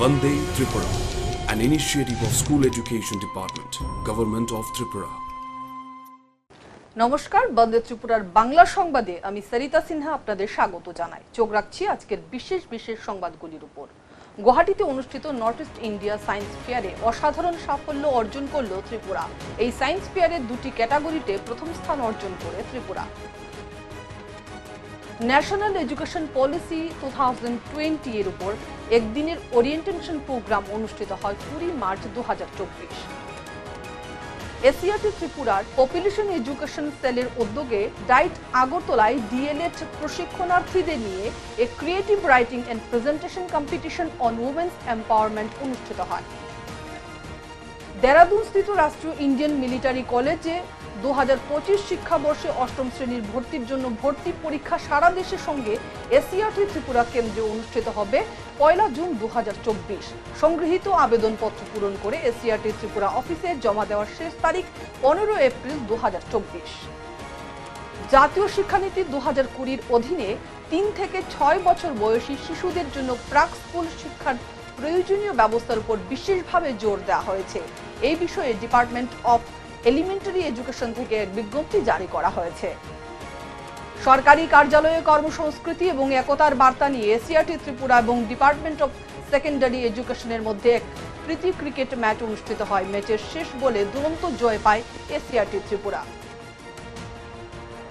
Vande Tripura, an initiative of School Education Department, Government of Tripura. নমস্কার, বন্দে ত্রিপুরার বাংলা সংবাদে আমি সরিতা সিনহা আপনাদের স্বাগত জানাই। চোখ রাখছি আজকের বিশেষ সংবাদগুলির উপর। গুয়াহাটিতে অনুষ্ঠিত নর্থ ইস্ট ইন্ডিয়া সায়েন্স ফেয়ারে অসাধারণ সাফল্য অর্জন করল ত্রিপুরা। এই সায়েন্স ফেয়ারে দুটি ক্যাটাগরিতে প্রথম স্থান অর্জন করে ত্রিপুরা। ন্যাশনাল এডুকেশন পলিসি 2020 এর উপর একদিনের ওরিয়েন্টেশন প্রোগ্রাম অনুষ্ঠিত হয় 20 মার্চ 2024। এসিআরটি ত্রিপুরার পপুলেশন এডুকেশন সেলের উদ্যোগে ডাইট আগরতলায় ডিএলএড প্রশিক্ষণার্থীদের নিয়ে এ creative writing and presentation competition on women's empowerment অনুষ্ঠিত হয়। দেরাদুনস্থিত রাষ্ট্রীয় ইন্ডিয়ান মিলিটারি কলেজে 2025 শিক্ষাবর্ষে অষ্টম শ্রেণীর ভর্তির জন্য ভর্তি পরীক্ষা সারা দেশের সঙ্গে এসিআরটি ত্রিপুরা কেন্দ্রে অনুষ্ঠিত হবে 1 জুন 2024। সংগৃহীত আবেদনপত্র পূরণ করে এসিআরটি ত্রিপুরা অফিসে জমা দেওয়ার শেষ তারিখ 15 এপ্রিল 2024। জাতীয় শিক্ষানীতি 2020 অধীনে 3 থেকে 6 বছর বয়সী শিশুদের জন্য প্রাক স্কুল শিক্ষার প্রয়োজনীয় ব্যবস্থার উপর বিশেষভাবে জোর দেওয়া হয়েছে। এই বিষয়ে ডিপার্টমেন্ট অফ এলিমেন্টারি এডুকেশন থেকে এক বিজ্ঞপ্তি জারি করা হয়েছে। সরকারি কার্যালয়ে কর্মসংস্কৃতি এবং একতার বার্তা নিয়ে এসিআরটি ত্রিপুরা এবং ডিপার্টমেন্ট অফ সেকেন্ডারি এডুকেশনের মধ্যে এক প্রীতি ক্রিকেট ম্যাচ অনুষ্ঠিত হয়। ম্যাচের শেষ বলে দুরন্ত জয় পায় এসিআরটি ত্রিপুরা।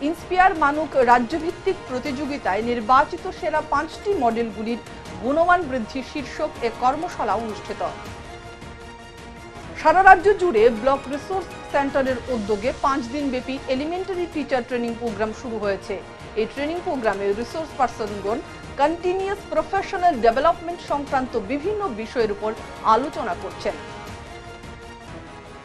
ইন্সপায়ার মানুক রাজ্যভিত্তিক প্রতিযোগিতায় নির্বাচিত সেরা 5টি মডেলগুলির গুণমান বৃদ্ধি শীর্ষক এক কর্মশালা অনুষ্ঠিত। সারা রাজ্য জুড়ে ব্লক রিসোর্স সেন্টারের উদ্যোগে 5 দিন ব্যাপী এলিমেন্টারি টিচার ট্রেনিং প্রোগ্রাম শুরু হয়েছে। এই ট্রেনিং প্রোগ্রামে রিসোর্স পার্সনগণ কন্টিনিউয়াস প্রফেশনাল ডেভেলপমেন্ট সংক্রান্ত বিভিন্ন বিষয়ের উপর আলোচনা করছেন।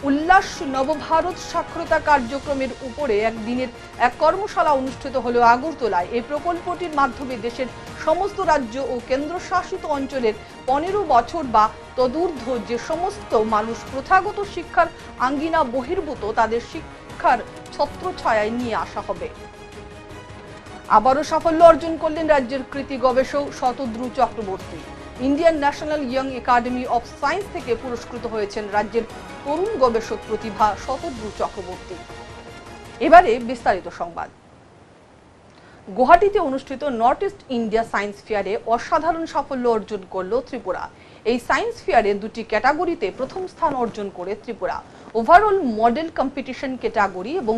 উল্লাস নবভারত সাক্ষরতা কার্যক্রমের উপরে একদিনের এক কর্মশালা অনুষ্ঠিত হলো আগরতলায়। এই প্রকল্পটির মাধ্যমে দেশের সমস্ত রাজ্য ও কেন্দ্রশাসিত অঞ্চলের 15 বছর বা তদূর্ধ্ব যে সমস্ত মানুষ প্রথাগত শিক্ষার আঙ্গিনা বহির্ভূত তাদের শিক্ষার ছত্রছায়ায় নিয়ে আসা হবে। আবারও সাফল্য অর্জন করলেন রাজ্যের কৃতি গবেষক Shatadru Chakraborty. Indian National Young Academy of science থেকে পুরস্কৃত হয়েছেন রাজ্যের তরুণ গবেষক প্রতিভা শতদ্রু চক্রবর্তী। এবারে বিস্তারিত সংবাদ। গুয়াহাটিতে অনুষ্ঠিত নর্থ ইস্ট ইন্ডিয়া সায়েন্স ফেয়ারে অসাধারণ সাফল্য অর্জন করল ত্রিপুরা। এই সায়েন্স ফেয়ারে দুটি ক্যাটাগরিতে প্রথম স্থান অর্জন করে Tripura. Overall model competition category এবং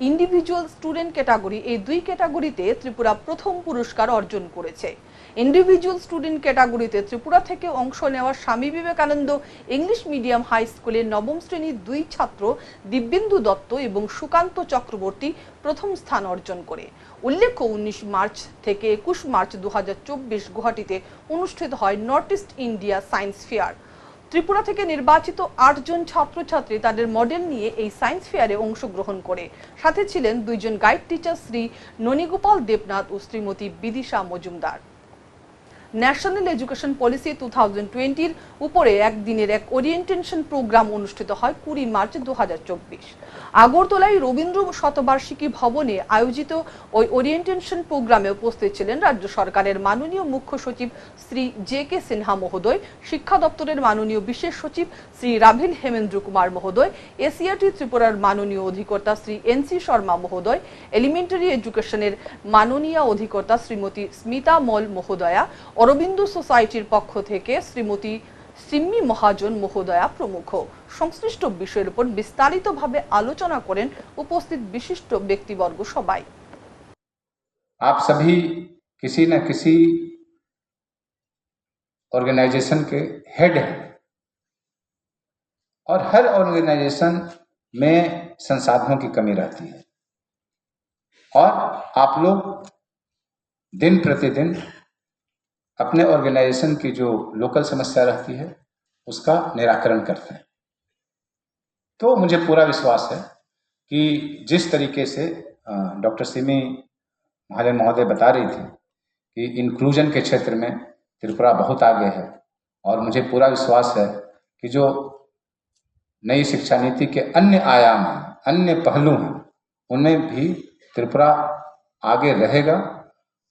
ইন্ডিভিজুয়াল স্টুডেন্ট ক্যাটাগরি, এই দুই ক্যাটাগরিতে ত্রিপুরা প্রথম পুরস্কার অর্জন করেছে। ইন্ডিভিজুয়াল স্টুডেন্ট ক্যাটাগরিতে ত্রিপুরা থেকে অংশ নেওয়া Swami Vivekananda English medium high স্কুলের 9ম শ্রেণীর 2 ছাত্র দিব্যেন্দু দত্ত এবং সুকান্ত চক্রবর্তী প্রথম স্থান অর্জন করে। উল্লেখ্য 19 মার্চ থেকে 21 মার্চ 2024 গুয়াহাটিতে অনুষ্ঠিত হয় north east India science fair. Tripura থেকে নির্বাচিত 8 জন ছাত্রছাত্রী তাদের মডেল নিয়ে এই সায়েন্স ফেয়ারে অংশগ্রহণ করে। সাথে ছিলেন 2 জন গাইড টিচার শ্রী ননীগোপাল দেবনাথ ও Shrimati Bidisha Majumdar. National education policy 2020 উপরে একদিনের এক ওরিয়েন্টেশন প্রোগ্রাম অনুষ্ঠিত হয় 20 মার্চ 2024। আগরতলায় রবীন্দ্র শতবার্ষিকী ভবনে আয়োজিত ওই ওরিয়েন্টেশন প্রোগ্রামে উপস্থিত ছিলেন রাজ্য সরকারের মাননীয় মুখ্য সচিব শ্রী জে.কে. সিনহা মহোদয়, শিক্ষা দপ্তরের মাননীয় বিশেষ সচিব শ্রী রাভিল হেমেন্দ্র কুমার মহোদয়, এসিআরটি ত্রিপুরার মাননীয় অধিকর্তা শ্রী এন.সি. শর্মা মহোদয়, এলিমেন্টারি এডুকেশনের মাননীয় অধিকর্তা শ্রীমতী স্মিতা মল মহোদয়া, অরবিন্দ সোসাইটির পক্ষ থেকে শ্রীমতী সিম্মি মহাজন মহোদয়া প্রমুখ। সংশ্লিষ্ট বিষয়ের উপর বিস্তারিতভাবে আলোচনা করেন উপস্থিত বিশিষ্ট ব্যক্তিবর্গ সবাই। आप सभी किसी न किसी ऑर्गेनाइजेशन के हेड हैं और हर ऑर्गेनाइजेशन में संसाधनों की कमी रहती है और आप लोग दिन प्रतिदिन अपने ऑर्गेनाइजेशन की जो लोकल समस्या रहती है उसका निराकरण करते हैं। तो मुझे पूरा विश्वास है कि जिस तरीके से डॉक्टर सिमी महाजन महोदय बता रही थी कि इंक्लूजन के क्षेत्र में त्रिपुरा बहुत आगे है और मुझे पूरा विश्वास है कि जो नई शिक्षा नीति के अन्य आयाम हैं, अन्य पहलू हैं, उनमें भी त्रिपुरा आगे रहेगा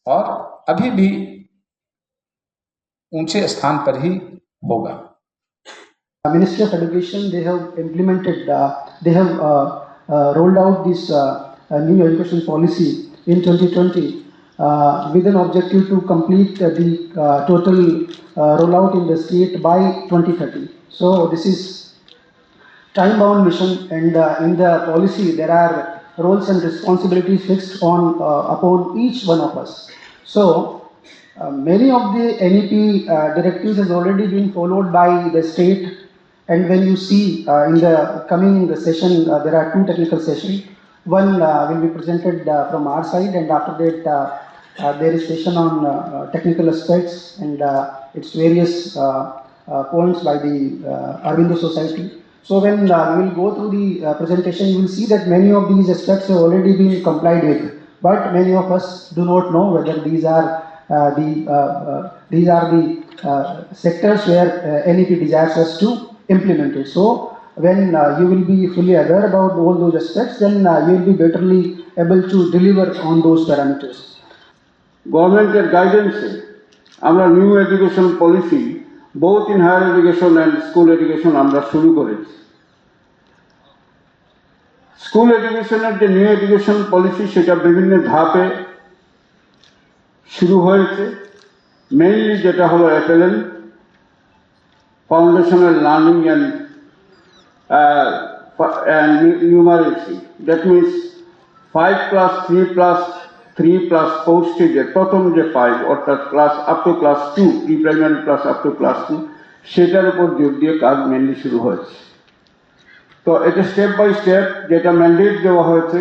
और अभी भी ऊंचे स्थान पर ही होगा। Ministry of Education, they have implemented, they have rolled out this new education policy in 2020 with an objective to complete the total rollout in the state by 2030. So this is time-bound mission, and in the policy there are roles and responsibilities fixed on upon each one of us. So many of the NEP directives has already been followed by the state, and when you see in the coming session there are two technical sessions. One will be presented from our side, and after that there is session on technical aspects and its various points by the Arvindo Society. So when we will go through the presentation, you will see that many of these aspects have already been complied with, but many of us do not know whether these are the sectors where NEP desires us to implement it. So when you will be fully aware about all those aspects, then you will be betterly able to deliver on those parameters. গভর্নমেন্টের গাইডেন্সে আমরা new education policy both in higher education and school education আমরা শুরু করেছি। School এডুকেশনের যে new education policy সেটা বিভিন্ন ধাপে শুরু হয়েছে। মেইনলি যেটা হলো অ্যাপেলেন foundational learning and numeracy, that means 5+3+3+4 স্টেজের প্রথম যে 5 অর্থাৎ class up to class 2, pre primary class up to class 2, সেটার উপর জোর দিয়ে কাজ মেনলি শুরু হয়েছে। তো এটা স্টেপ বাই স্টেপ যেটা ম্যান্ডেট দেওয়া হয়েছে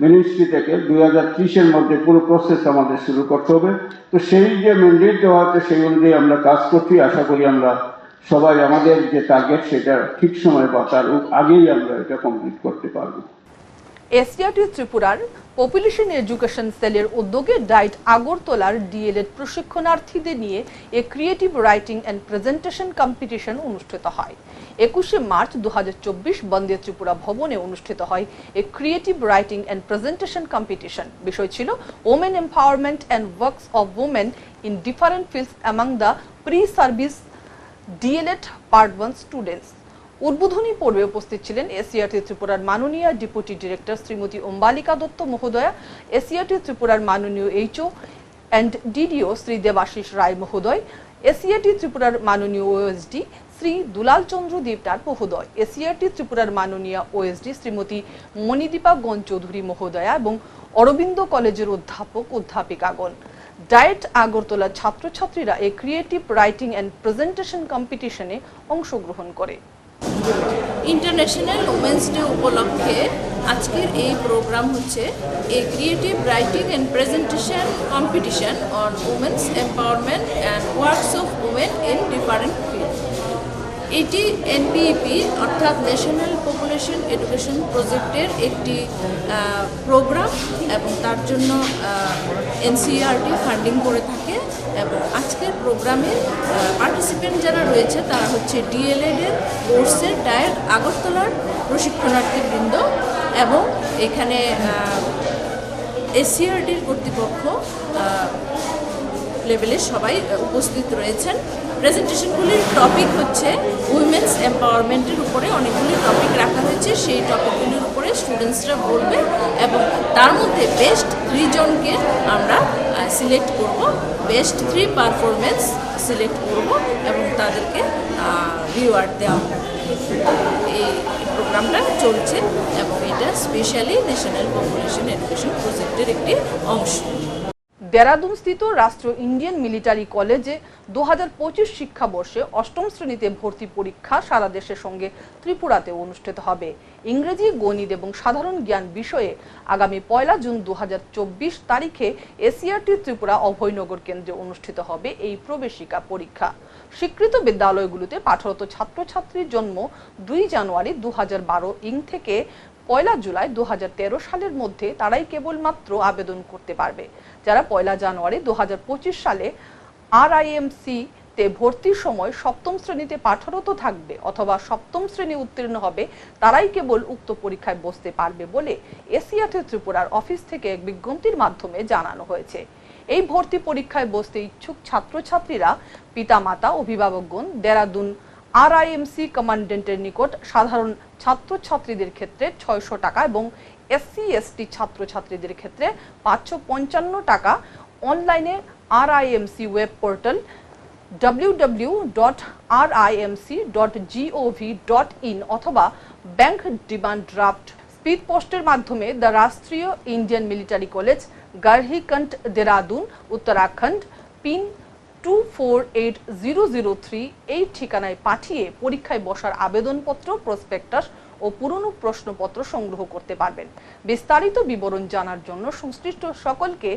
মিনিস্ট্রি থেকে 2030-এর মধ্যে পুরো প্রসেস আমাদের শুরু করতে হবে। তো সেই যে ম্যান্ডেট দেওয়া হচ্ছে সেই অনুযায়ী আমরা কাজ করছি। আশা করি আমরা সবাই আমাদের যে টার্গেট সেটা ঠিক সময় বা তার আগেই আমরা এটা কমপ্লিট করতে পারবো। এসিআরটি ত্রিপুরার পপুলেশন এডুকেশন সেলের উদ্যোগে ডাইট আগরতলার ডিএলএড প্রশিক্ষণার্থীদের নিয়ে এ creative writing and presentation competition অনুষ্ঠিত হয়। 21শে মার্চ 2024 বন্দে ত্রিপুরা ভবনে অনুষ্ঠিত হয় a creative writing and presentation competition. বিষয় ছিল women empowerment and works of women in different fields among the pre service DElEd part 1 students. উদ্বোধনী পর্বে উপস্থিত ছিলেন এসিআরটি ত্রিপুরার মাননীয় ডেপুটি ডিরেক্টর শ্রীমতী অম্বালিকা দত্ত মহোদয়া, এসিআরটি ত্রিপুরার মাননীয় HO and DDO Shri Debashis Roy মহোদয়, এসিআরটি ত্রিপুরার মাননীয় ওএসডি শ্রী দুলাল চন্দ্র দেবনাথ মহোদয়, এসিআরটি ত্রিপুরার মাননীয় ওএসডি শ্রীমতী মণিদীপা গণ চৌধুরী মহোদয়া এবং অরবিন্দ কলেজের অধ্যাপক অধ্যাপিকাগণ। ডায়েট আগরতলার ছাত্রছাত্রীরা এই ক্রিয়েটিভ রাইটিং অ্যান্ড প্রেজেন্টেশন কম্পিটিশনে অংশগ্রহণ করে। ইন্টারন্যাশনাল ওমেন্স ডে উপলক্ষে আজকের এই প্রোগ্রাম হচ্ছে এ creative writing and presentation competition on women's empowerment and works of women in different field. এটি এনপিইপি অর্থাৎ ন্যাশনাল পপুলেশন এডুকেশন প্রজেক্টের একটি প্রোগ্রাম এবং তার জন্য এনসিআরটি ফান্ডিং করে থাকে। এবং আজকের প্রোগ্রামের পার্টিসিপেন্ট যারা রয়েছে তারা হচ্ছে ডিএলএডের কোর্সের ডায়েট আগরতলার প্রশিক্ষণার্থীবৃন্দ এবং এখানে এসসিআরটির কর্তৃপক্ষ লেভেলে সবাই উপস্থিত রয়েছেন। প্রেজেন্টেশনগুলির টপিক হচ্ছে উইমেন্স এম্পাওয়ারমেন্টের উপরে অনেকগুলি টপিক রাখা হয়েছে। সেই টপিকগুলির উপরে স্টুডেন্টসরা বলবে এবং তার মধ্যে বেস্ট 3 জনকে আমরা সিলেক্ট করব, বেস্ট 3 পারফরমেন্স সিলেক্ট করব এবং তাদেরকে রিওয়ার্ড দেওয়া হবে। এই প্রোগ্রামটা চলছে এবং এটা স্পেশালি ন্যাশনাল পপুলেশন এডুকেশন প্রজেক্টের একটি অংশ। দেরাদুন স্থিত রাষ্ট্রীয় ইন্ডিয়ান মিলিটারি কলেজে 2025 শিক্ষাবর্ষে 8ম শ্রেণীতে ভর্তি পরীক্ষা সারা দেশের সঙ্গে ত্রিপুরাতে অনুষ্ঠিত হবে। ইংরেজি, গণিত এবং সাধারণ জ্ঞান বিষয়ে আগামী 1 জুন 2024 তারিখে এসিআরটি ত্রিপুরা অভয়নগর কেন্দ্রে অনুষ্ঠিত হবে এই প্রবেশিকা পরীক্ষা। স্বীকৃত বিদ্যালয়গুলোতে পাঠরত ছাত্রছাত্রীর জন্ম 2 জানুয়ারি 2012 থেকে 1 জুলাই 2013 সালের মধ্যে তারাই কেবলমাত্র আবেদন করতে পারবে। যারা 1 জানুয়ারি 2025 সালে আরআইএমসি তে ভর্তির সময় 7ম শ্রেণীতে পাঠরত থাকবে অথবা 7ম শ্রেণী উত্তীর্ণ হবে তারাই কেবল উক্ত পরীক্ষায় বসতে পারবে বলে এসিআরটি ত্রিপুরার অফিস থেকে এক বিজ্ঞপ্তির মাধ্যমে জানানো হয়েছে। এই ভর্তি পরীক্ষায় বসতে ইচ্ছুক ছাত্রছাত্রীরা পিতামাতা অভিভাবকগণ দেরাদুন RIMC কমান্ডেন্টের নিকট সাধারণ ছাত্রছাত্রীদের ক্ষেত্রে 600 টাকা এবং SC/ST ছাত্রছাত্রীদের ক্ষেত্রে 555 টাকা অনলাইনে RIMC ওয়েব পোর্টাল www.rimc.gov.in অথবা ব্যাংক ডিমান্ড ড্রাফট স্পিড পোস্টের মাধ্যমে the Rashtriya Indian military college গার্হিকন্ড দেরাদুন উত্তরাখণ্ড পিন 248003 এই ঠিকানায় পাঠিয়ে পরীক্ষায় বসার আবেদনপত্র, প্রসপেক্টাস ও পুরনো প্রশ্নপত্র সংগ্রহ করতে পারবেন। বিস্তারিত বিবরণ জানার জন্য সংশ্লিষ্ট সকলকে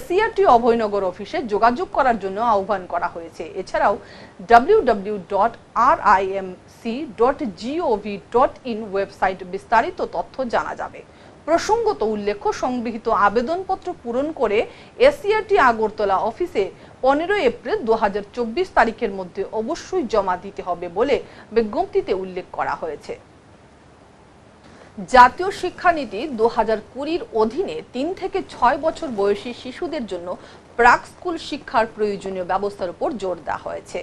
SCERT অভয়নগর অফিসে যোগাযোগ করার জন্য আহ্বান করা হয়েছে। এছাড়াও www.rimc.gov.in ওয়েবসাইট বিস্তারিত তথ্য জানা যাবে। প্রসঙ্গত উল্লেখ্য, সংগৃহীত আবেদনপত্র পূরণ করে SCERT আগরতলা অফিসে 15 এপ্রিল 2024 তারিখের মধ্যে অবশ্যই জমা দিতে হবে বলে বিজ্ঞপ্তিতে উল্লেখ করা হয়েছে। জাতীয় শিক্ষানীতি 2020-র অধীনে 3 থেকে 6 বছর বয়সী শিশুদের জন্য প্রাক স্কুল শিক্ষার প্রয়োজনীয় ব্যবস্থার উপর জোর দেওয়া হয়েছে।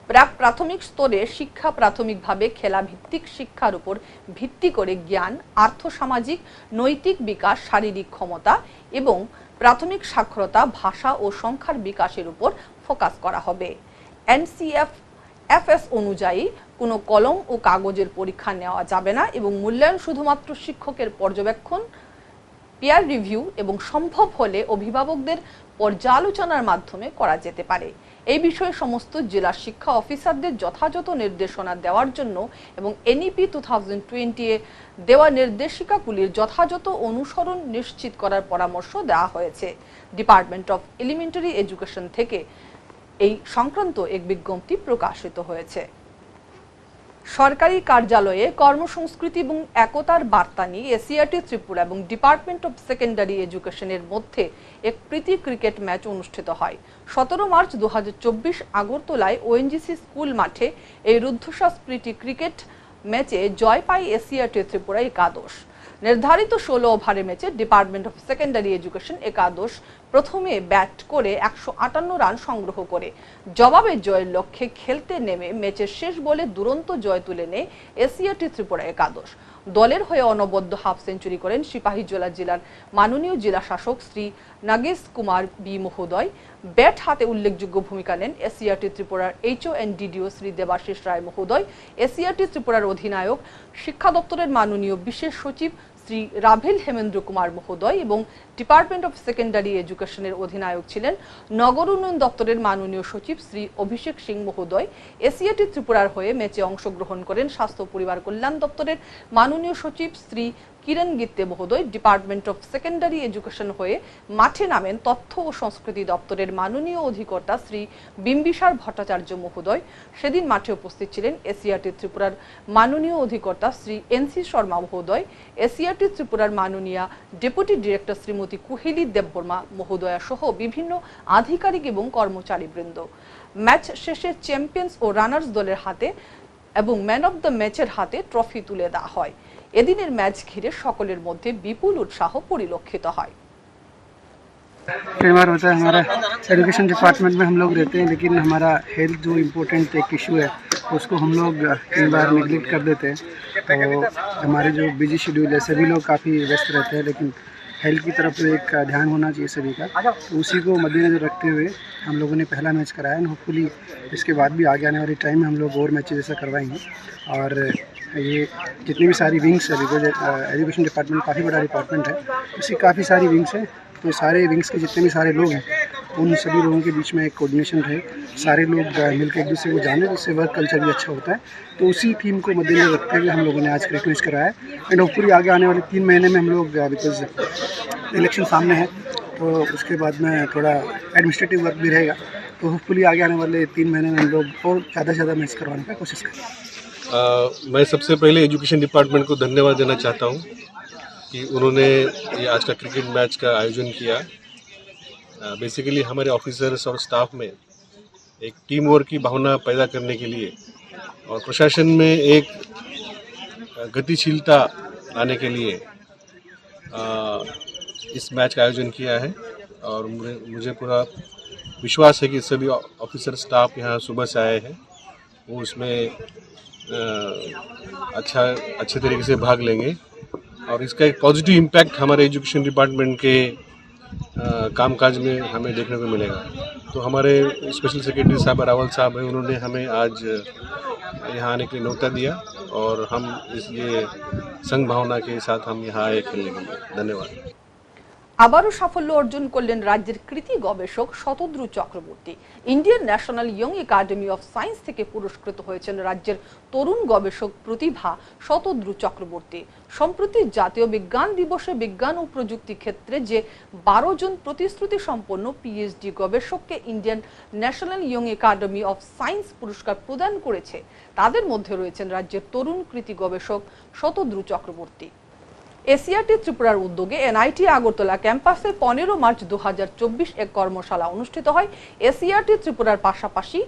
প্রাক প্রাথমিক স্তরে শিক্ষা প্রাথমিকভাবে খেলাভিত্তিক শিক্ষার উপর ভিত্তি করে জ্ঞান, আর্থসামাজিক, নৈতিক বিকাশ, শারীরিক ক্ষমতা এবং প্রাথমিক সাক্ষরতা, ভাষা ও সংখ্যার বিকাশের উপর ফোকাস করা হবে। NCFS অনুযায়ী কোনো কলম ও কাগজের পরীক্ষা নেওয়া যাবে না এবং মূল্যায়ন শুধুমাত্র শিক্ষকের পর্যবেক্ষণ, পিয়ার রিভিউ এবং সম্ভব হলে অভিভাবকদের পর্যালোচনার মাধ্যমে করা যেতে পারে। এই বিষয়ে সমস্ত জেলা শিক্ষা অফিসারদের যথাযথ নির্দেশনা দেওয়ার জন্য এবং NEP 2020 দেওয়া নির্দেশিকাগুলির যথাযথ অনুসরণ নিশ্চিত করার পরামর্শ দেওয়া হয়েছে। ডিপার্টমেন্ট অফ এলিমেন্টারি এডুকেশন থেকে এই সংক্রান্ত এক বিজ্ঞপ্তি প্রকাশিত হয়েছে। সরকারি কার্যালয়ে কর্মসংস্কৃতি এবং একতার বার্তা নিয়ে SCERT ত্রিপুরা এবং ডিপার্টমেন্ট অফ সেকেন্ডারি এডুকেশনের মধ্যে এক প্রীতি ক্রিকেট ম্যাচ অনুষ্ঠিত হয়। 17 মার্চ 2024 আগরতলায় ONGC স্কুল মাঠে এই রুদ্ধশ্বাস প্রীতি ক্রিকেট ম্যাচে জয় পায় SCERT ত্রিপুরা একাদশ। নির্ধারিত 16 ওভারের ম্যাচে ডিপার্টমেন্ট অফ সেকেন্ডারি এডুকেশন একাদশ প্রথমে ব্যাট করে 158 রান সংগ্রহ করে জবাবে জয়ের লক্ষ্যে খেলতে নেমে ম্যাচের শেষ বলে দুরন্ত জয় তুলে নেয় SCERT ত্রিপুরা একাদশ। দলের হয়ে অনবদ্য হাফ সেঞ্চুরি করেন সিপাহীজলা জেলার মাননীয় জেলা শাসক শ্রী নাগেশ কুমার বি মহোদয়। ব্যাট হাতে উল্লেখযোগ্য ভূমিকা নেন SCERT ত্রিপুরার HONDDO শ্রী দেবাশিস রায় মহোদয়, SCERT ত্রিপুরার অধিনায়ক শিক্ষা দপ্তরের মাননীয় বিশেষ সচিব শ্রী রাভেল হেমেন্দ্র কুমার মহোদয় এবং ডিপার্টমেন্ট অফ সেকেন্ডারি এডুকেশনের অধিনায়ক ছিলেন নগর উন্নয়ন দপ্তরের মাননীয় সচিব শ্রী অভিষেক সিং মহোদয়। SCERT ত্রিপুরার হয়ে ম্যাচে অংশগ্রহণ করেন স্বাস্থ্য পরিবার কল্যাণ দপ্তরের মাননীয় সচিব শ্রী কিরণ গিত্তে মহোদয়। ডিপার্টমেন্ট অফ সেকেন্ডারি এডুকেশন হয়ে মাঠে নামেন তথ্য ও সংস্কৃতি দপ্তরের মাননীয় অধিকর্তা শ্রী বিম্বিসার ভট্টাচার্য মহোদয়। সেদিন মাঠে উপস্থিত ছিলেন SCERT ত্রিপুরার মাননীয় অধিকর্তা শ্রী NC শর্মা মহোদয়, SCERT ত্রিপুরার মাননীয় ডেপুটি ডিরেক্টর শ্রীমতী কুহেলি দেববর্মা মহোদয়া সহ বিভিন্ন আধিকারিক এবং কর্মচারীবৃন্দ। ম্যাচ শেষে চ্যাম্পিয়ন্স ও রানার্স দলের হাতে এবং ম্যান অব দ্য ম্যাচের হাতে ট্রফি তুলে দেওয়া হয়। এদিনের ম্যাচ ঘিরে সকলের মধ্যে বিপুল উৎসাহ পরিলক্ষিত হয়। कई बार होता है हमारा एजुकेशन डिपार्टमेंट में हम लोग रहते हैं, लेकिन हमारा हेल्थ जो इम्पोर्टेंट एक इशू है उसको हम लोग कई बार निगलेक्ट कर देते हैं। तो हमारे जो बिजी शेड्यूल है सभी लोग काफ़ी व्यस्त रहते हैं, लेकिन हेल्थ की तरफ एक ध्यान होना चाहिए सभी का। तो उसी को मद्देनजर रखते हुए हम लोगों ने पहला मैच कराया है। होपफुली इसके बाद भी आगे आने वाले टाइम में हम लोग और मैचेस ऐसा करवाएंगे। और ये जितनी भी सारी विंग्स है, बिकॉज एजुकेशन डिपार्टमेंट काफ़ी बड़ा डिपार्टमेंट है, इसकी काफ़ी सारी विंग्स है। तो सारे विंग्स के जितने भी सारे लोग हैं उन सभी लोगों के बीच में एक कोऑर्डिनेशन रहे, सारे लोग मिलकर एक दूसरे को जाने, जिससे वर्क कल्चर भी अच्छा होता है। तो उसी थीम को मद्देनजर रखते हुए हम लोगों ने आज क्रिकेट मैच कराया है। एंड होपफुली आगे आने वाले 3 महीने में हम लोग, बिकॉज इलेक्शन सामने है तो उसके बाद में थोड़ा एडमिनिस्ट्रेटिव वर्क भी रहेगा, तो होपफुली आगे आने वाले 3 महीने में हम लोग और ज़्यादा से ज़्यादा मैच करवाने की कोशिश करें। मैं सबसे पहले एजुकेशन डिपार्टमेंट को धन्यवाद देना चाहता हूँ कि उन्होंने ये आज का क्रिकेट मैच का आयोजन किया। बेसिकली हमारे ऑफिसर्स और स्टाफ में एक टीम वर्क की भावना पैदा करने के लिए और प्रशासन में एक गतिशीलता लाने के लिए इस मैच का आयोजन किया है। और मुझे पूरा विश्वास है कि सभी ऑफिसर स्टाफ यहाँ सुबह से आए हैं, वो उसमें अच्छे तरीके से भाग लेंगे और इसका एक पॉजिटिव इम्पैक्ट हमारे एजुकेशन डिपार्टमेंट के कामकाज में हमें देखने को मिलेगा। तो हमारे स्पेशल सेक्रेटरी साहब रावल साहब हैं, उन्होंने हमें आज यहाँ आने के लिए न्योता दिया और हम ये संघ भावना के साथ हम यहाँ आए खेलने के लिए। धन्यवाद। আবারও সাফল্য অর্জন করলেন রাজ্যের কৃতি গবেষক Shatadru Chakraborty. Indian National Young Academy of science থেকে পুরস্কৃত হয়েছেন রাজ্যের তরুণ গবেষক প্রতিভা শতদ্রু চক্রবর্তী। সম্প্রতি জাতীয় বিজ্ঞান দিবসে বিজ্ঞান ও প্রযুক্তি ক্ষেত্রে যে 12 জন প্রতিশ্রুতি সম্পন্ন পিএইচডি গবেষককে Indian National Young Academy of Science পুরস্কার প্রদান করেছে, তাদের মধ্যে রয়েছেন রাজ্যের তরুণ কৃতি গবেষক শতদ্রু চক্রবর্তী। এসিআরটি ত্রিপুরার উদ্যোগে এনআইটি আগরতলা ক্যাম্পাসে 15 মার্চ 2024 এক কর্মশালা অনুষ্ঠিত হয়। এসিআরটি ত্রিপুরার পাশাপাশি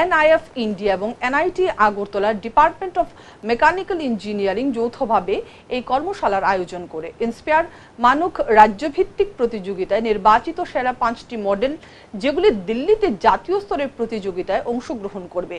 এনআইএফ ইন্ডিয়া এবং এনআইটি আগরতলার ডিপার্টমেন্ট অফ মেকানিক্যাল ইঞ্জিনিয়ারিং যৌথভাবে এই কর্মশালার আয়োজন করে। ইন্সপায়ার মানক রাজ্যভিত্তিক প্রতিযোগিতায় নির্বাচিত সেরা 5টি মডেল, যেগুলি দিল্লিতে জাতীয় স্তরের প্রতিযোগিতায় অংশগ্রহণ করবে।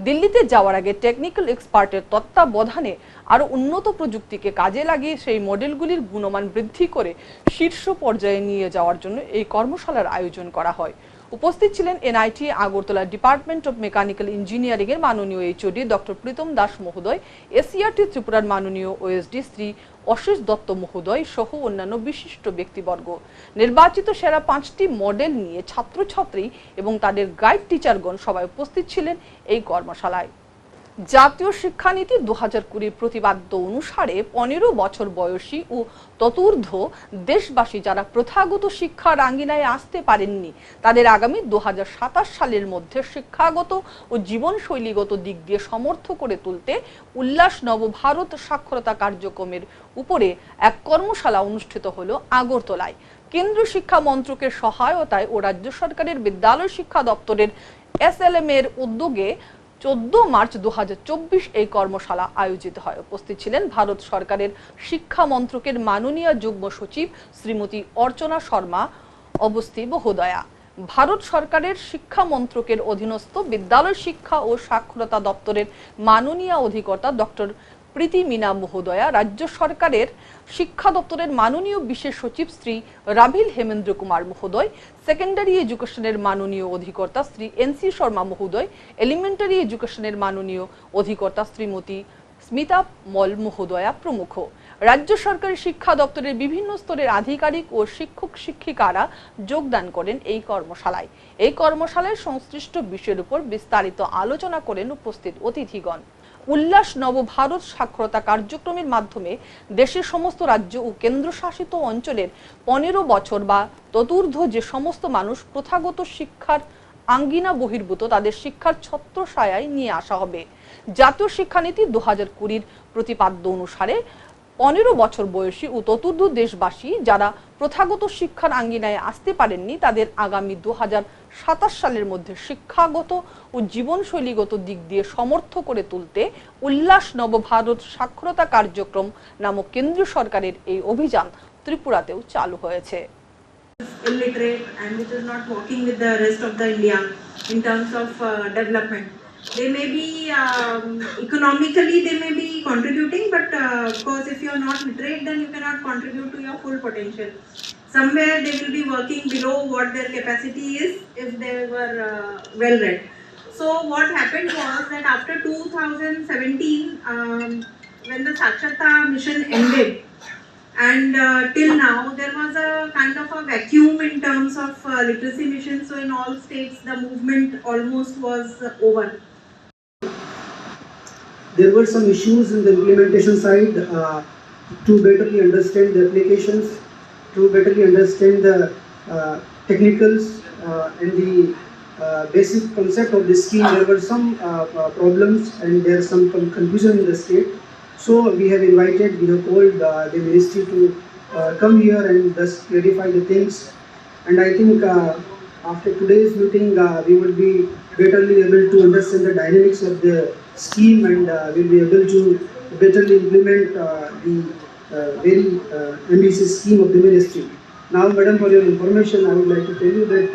দিল্লিতে যাওয়ার আগে টেকনিক্যাল এক্সপার্টের তত্ত্বাবধানে আরও উন্নত প্রযুক্তিকে কাজে লাগিয়ে সেই মডেলগুলির গুণমান বৃদ্ধি করে শীর্ষ পর্যায়ে নিয়ে যাওয়ার জন্য এই কর্মশালার আয়োজন করা হয়। উপস্থিত ছিলেন NIT Agartala department of mechanical engineering এর মাননীয় এইচওডি ডক্টর প্রীতম দাস মহোদয়, এসিআরটি ত্রিপুরার মাননীয় ওএসডি শ্রী অশেষ দত্ত মহোদয় সহ অন্যান্য বিশিষ্ট ব্যক্তিবর্গ। নির্বাচিত সেরা 5টি মডেল নিয়ে ছাত্রছাত্রী এবং তাদের গাইড টিচারগণ সবাই উপস্থিত ছিলেন এই কর্মশালায়। জাতীয় শিক্ষানীতি 2020 প্রতিপাদ্য অনুসারে 15 বছর বয়সী ও ততূর্ধ্ব দেশবাসী যারা প্রথাগত শিক্ষার আঙ্গিনায় আসতে পারেননি, তাদের আগামী 2027 সালের মধ্যে শিক্ষাগত ও জীবনশৈলীগত দিক দিয়ে সমর্থ করে তুলতে উল্লাস নবভারত সাক্ষরতা কার্যক্রমের উপরে এক কর্মশালা অনুষ্ঠিত হলো আগরতলায়। কেন্দ্রীয় শিক্ষা মন্ত্রকের সহায়তায় ও রাজ্য সরকারের বিদ্যালয় শিক্ষা দপ্তরের এসএলএম এর উদ্যোগে 14 মার্চ 2024 এই কর্মশালা আয়োজিত হয়। উপস্থিত ছিলেন ভারত সরকারের শিক্ষা মন্ত্রকের মাননীয় যুগ্ম সচিব শ্রীমতী অর্চনা শর্মা অবস্থি মহোদয়া, ভারত সরকারের শিক্ষা মন্ত্রকের অধীনস্থ বিদ্যালয় শিক্ষা ও সাক্ষরতা দপ্তরের মাননীয় অধিকর্তা ডক্টর প্রীতি মিনা মহোদয়া, রাজ্য সরকারের শিক্ষা দপ্তরের মাননীয় বিশেষ সচিব শ্রী রাভিল হেমেন্দ্র কুমার মহোদয়, সেকেন্ডারি এডুকেশনের মাননীয় অধিকর্তা শ্রী এনসি শর্মা মহোদয়, এলিমেন্টারি এডুকেশনের মাননীয় অধিকর্তা শ্রীমতী স্মিতা মল মহোদয়া প্রমুখ। রাজ্য সরকারের শিক্ষা দপ্তরের বিভিন্ন স্তরের আধিকারিক ও শিক্ষক শিক্ষিকারা যোগদান করেন এই কর্মশালায়। এই কর্মশালায় সংশ্লিষ্ট বিষয়ের উপর বিস্তারিত আলোচনা করেন উপস্থিত অতিথিগণ। উল্লাস নবভারত সাক্ষরতা কার্যক্রমের মাধ্যমে দেশের সমস্ত রাজ্য ও কেন্দ্রশাসিত অঞ্চলের 15 বছর বা ততূর্ধ্ব যে সমস্ত মানুষ প্রথাগত শিক্ষার আঙ্গিনা বহির্ভূত, তাদের শিক্ষার ছত্রছায়ায় নিয়ে আসা হবে। জাতীয় শিক্ষানীতি 2020 প্রতিপাদ্য অনুসারে 15 বছর বয়সী ও ততূর্ধ্ব দেশবাসী যারা প্রথাগত শিক্ষার আঙ্গিনায় আসতে পারেননি, তাদের আগামী 2027 সালের মধ্যে শিক্ষাগত ও জীবনশৈলীগত দিক দিয়ে সমর্থ করে তুলতে উল্লাস নবভারত সাক্ষরতা কার্যক্রম নামক কেন্দ্রীয় সরকারের এই অভিযান ত্রিপুরাতেও চালু হয়েছে। Illiterate and which is not working with the rest of the India in terms of development. They may be economically they may be contributing, but of course if you are not literate, then you cannot contribute to your full potential. Somewhere they will be working below what their capacity is if they were well read. So what happened was that after 2017, when the Saksharta mission ended, and till now there was a kind of a vacuum in terms of literacy mission. So in all states the movement almost was over. There were some issues in the implementation side to betterly understand the applications, to betterly understand the technicals and the basic concept of the scheme. There were some problems and there is some confusion in the state. So we have invited, we have called the ministry to come here and thus clarify the things. And I think after today's meeting we will be betterly able to understand the dynamics of the scheme and will be able to betterly implement the very ambitious scheme of the ministry. Now, madam, for your information, I would like to tell you that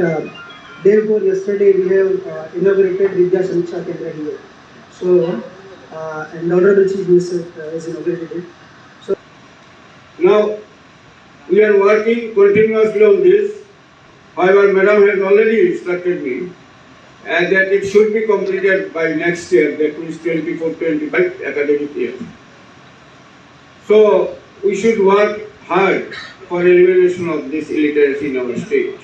day before yesterday we have inaugurated Vidya Samiksha Kendra here. So, and Honorable Chief Minister has inaugurated it. So now we are working continuously on this. However, madam has already instructed me and that it should be completed by next year, that is 24-25 academic year. So we should work hard for elimination of this illiteracy in our state.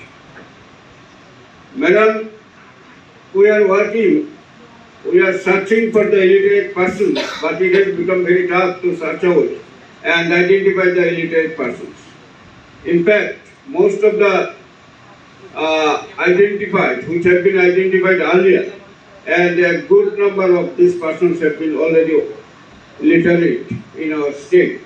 Madam, we are working, we are searching for the illiterate persons, but it has become very tough to search out and identify the illiterate persons. In fact, most of the identified, which have been identified earlier, and a good number of these persons have been already literate in our state.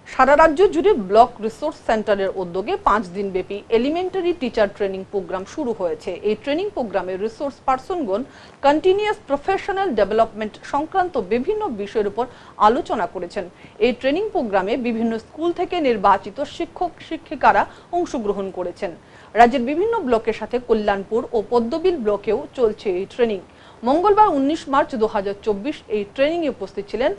সারা রাজ্য জুড়ে block resource সেন্টারের উদ্যোগে 5 দিন ব্যাপী elementary teacher training programme শুরু হয়েছে। এই training প্রোগ্রামে রিসোর্স পারসনগণ কন্টিনিউয়াস প্রফেশনাল ডেভেলপমেন্ট সংক্রান্ত বিভিন্ন বিষয়ের উপর আলোচনা করেছেন। এই ট্রেনিং প্রোগ্রামে বিভিন্ন স্কুল থেকে নির্বাচিত শিক্ষক শিক্ষিকারা অংশগ্রহণ করেছেন। রাজ্যের বিভিন্ন ব্লকের সাথে কল্যাণপুর ও পদ্মবিল ব্লকেও চলছে এই ট্রেনিং। মঙ্গলবার 19 মার্চ 2024 এই ট্রেনিংয়ে উপস্থিত ছিলেন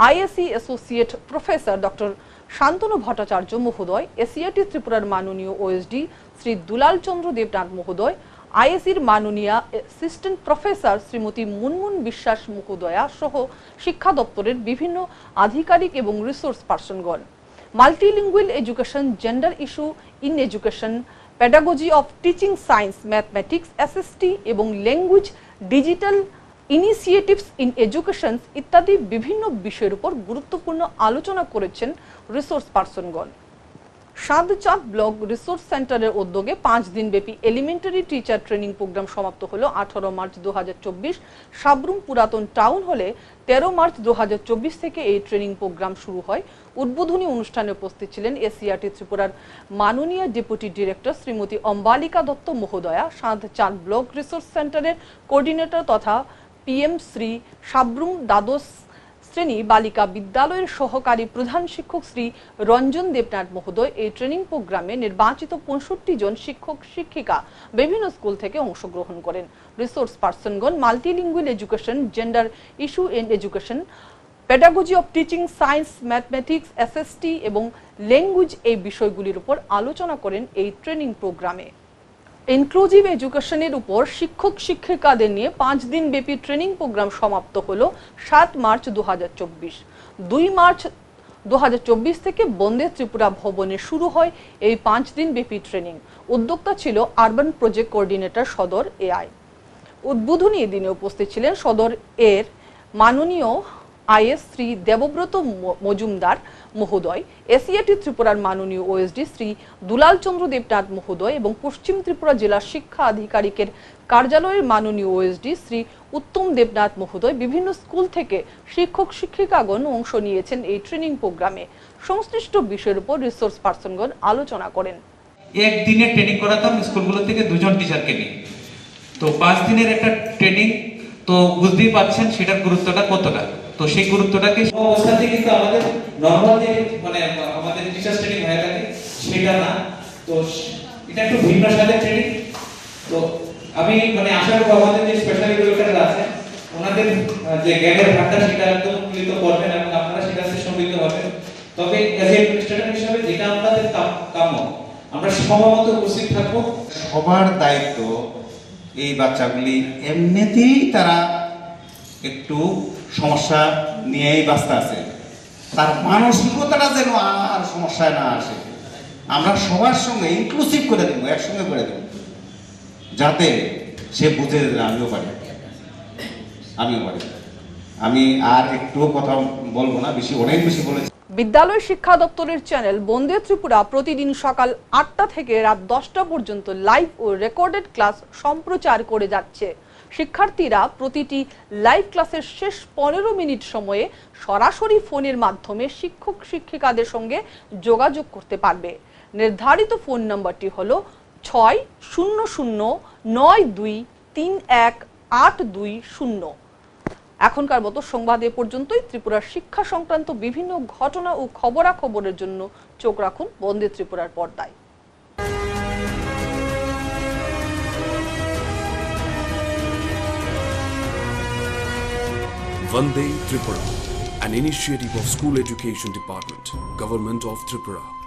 IAC associate professor doctor Shantanu Bhattacharya মহোদয়, এসিআরটি ত্রিপুরার মাননীয় ওএসডি শ্রী দুলাল চন্দ্র দেবনাথ মহোদয়, আইএসির মাননীয় অ্যাসিস্ট্যান্ট প্রফেসর শ্রীমতী মুনমুন বিশ্বাস মহোদয়া সহ শিক্ষা দপ্তরের বিভিন্ন আধিকারিক এবং রিসোর্স পার্সনগণ। Multilingual education, gender issue in education, pedagogy of teaching science, mathematics, SST এবং language digital initiatives in education ইত্যাদি বিভিন্ন বিষয়ের উপর গুরুত্বপূর্ণ আলোচনা করেছেন রিসোর্স পার্সনগণ। সাঁতচাঁদ ব্লক রিসোর্স সেন্টারের উদ্যোগে 5 দিন ব্যাপী এলিমেন্টারি টিচার ট্রেনিং প্রোগ্রাম সমাপ্ত হলো 18 মার্চ 2024 সাবরুম পুরাতন টাউন হলে। 13 মার্চ 2024 থেকে এই ট্রেনিং প্রোগ্রাম শুরু হয়। উদ্বোধনী অনুষ্ঠানে উপস্থিত ছিলেন এসিআরটি ত্রিপুরার মাননীয় ডেপুটি ডিরেক্টর শ্রীমতী অম্বালিকা দত্ত মহোদয়া, সাঁতচাঁদ ব্লক রিসোর্স সেন্টারের কোঅর্ডিনেটর তথা পিএম শ্রী সাবরুম দ্বাদশ শ্রেণী বালিকা বিদ্যালয়ের সহকারী প্রধান শিক্ষক শ্রী রঞ্জন দেবনাথ মহোদয়। এই ট্রেনিং প্রোগ্রামে নির্বাচিত 65 জন শিক্ষক শিক্ষিকা বিভিন্ন স্কুল থেকে অংশগ্রহণ করেন। রিসোর্স পার্সনগণ multilingual education, gender issue in education, pedagogy of teaching science, mathematics, SST এবং ল্যাঙ্গুয়েজ এই বিষয়গুলির উপর আলোচনা করেন এই ট্রেনিং প্রোগ্রামে। ইনক্লুসিভ এডুকেশনের উপর শিক্ষক শিক্ষিকাদের নিয়ে 5 দিন ব্যাপী ট্রেনিং প্রোগ্রাম সমাপ্ত হলো 7 মার্চ 2024। 2 মার্চ 2024 থেকে বন্দে ত্রিপুরা ভবনে শুরু হয় এই 5 দিন ব্যাপী ট্রেনিং। উদ্যোক্তা ছিল আরবান প্রজেক্ট কোঅর্ডিনেটর সদর এআই। উদ্বোধনী দিনে উপস্থিত ছিলেন সদর এর মাননীয় আইএস শ্রী দেবব্রত মজুমদার মহোদয়, এসিআরটি ত্রিপুরার মাননীয় ওএসডি শ্রী দুলাল চন্দ্র দেবনাথ মহোদয় এবং পশ্চিম ত্রিপুরা জেলা শিক্ষা আধিকারিকের কার্যালয়ের মাননীয় ওএসডি শ্রী উত্তম দেবনাথ মহোদয়। বিভিন্ন স্কুল থেকে শিক্ষক শিক্ষিকাগণ অংশ নিয়েছেন এই ট্রেনিং প্রোগ্রামে। সংশ্লিষ্ট বিষয়ের উপর রিসোর্স পার্সনগণ আলোচনা করেন। একদিনের ট্রেনিং করাতাম স্কুলগুলো থেকে 2 জন টিচারকে নিয়ে। তো 5 দিনের একটা ট্রেনিং, তো বুঝতেই পাচ্ছেন সেটার গুরুত্বটা কতটা। তো সেই গুরুত্বটাকে অবস্থাতে কিন্তু আমাদের নরমাল যে মানে আমাদের টিচার ট্রেনিং হয়ে থাকে সেটা না, তো এটা একটু ভিন্ন স্বাদের ট্রেনিং। তো আমি মানে আশা করব আমাদের যে স্পেশাল এডুকেটর আছে ওনাদের যে জ্ঞানের ভান্ডার সেটা একদম উন্নীত করবেন এবং আপনারা সেটা থেকে সমৃদ্ধ হবেন। তবে এজ এ অ্যাডমিনিস্ট্রেটর হিসেবে যেটা আমাদের কাম্য, আমরা সময়মতো উপস্থিত থাকবো। সবার দায়িত্ব এই বাচ্চাগুলি এমনিতেই তারা একটু সমস্যা নিয়েই ব্যস্ত আছে, তার মানসিকতাটা যেন আর সমস্যায় না আসে। আমরা সবার সঙ্গে ইনক্লুসিভ করে দেবো, একসঙ্গে করে দেবো, যাতে সে বুঝে আমিও পারি। আমি আর একটু কথা বলবো না, অনেক বেশি বলেছি। বিদ্যালয় শিক্ষা দপ্তরের চ্যানেল বন্দে ত্রিপুরা প্রতিদিন সকাল 8টা থেকে রাত 10টা পর্যন্ত লাইভ ও রেকর্ডেড ক্লাস সম্প্রচার করে যাচ্ছে। শিক্ষার্থীরা প্রতিটি লাইভ ক্লাসের শেষ 15 মিনিট সময়ে সরাসরি ফোনের মাধ্যমে শিক্ষক শিক্ষিকাদের সঙ্গে যোগাযোগ করতে পারবে। নির্ধারিত ফোন নম্বরটি হলো 6009231820। এখনকার মতো সংবাদ এ পর্যন্তই। ত্রিপুরার শিক্ষা সংক্রান্ত বিভিন্ন ঘটনা ও খবরাখবরের জন্য চোখ রাখুন বন্দে ত্রিপুরার পর্দায়। Vande Tripura, an initiative of School Education Department, Government of Tripura.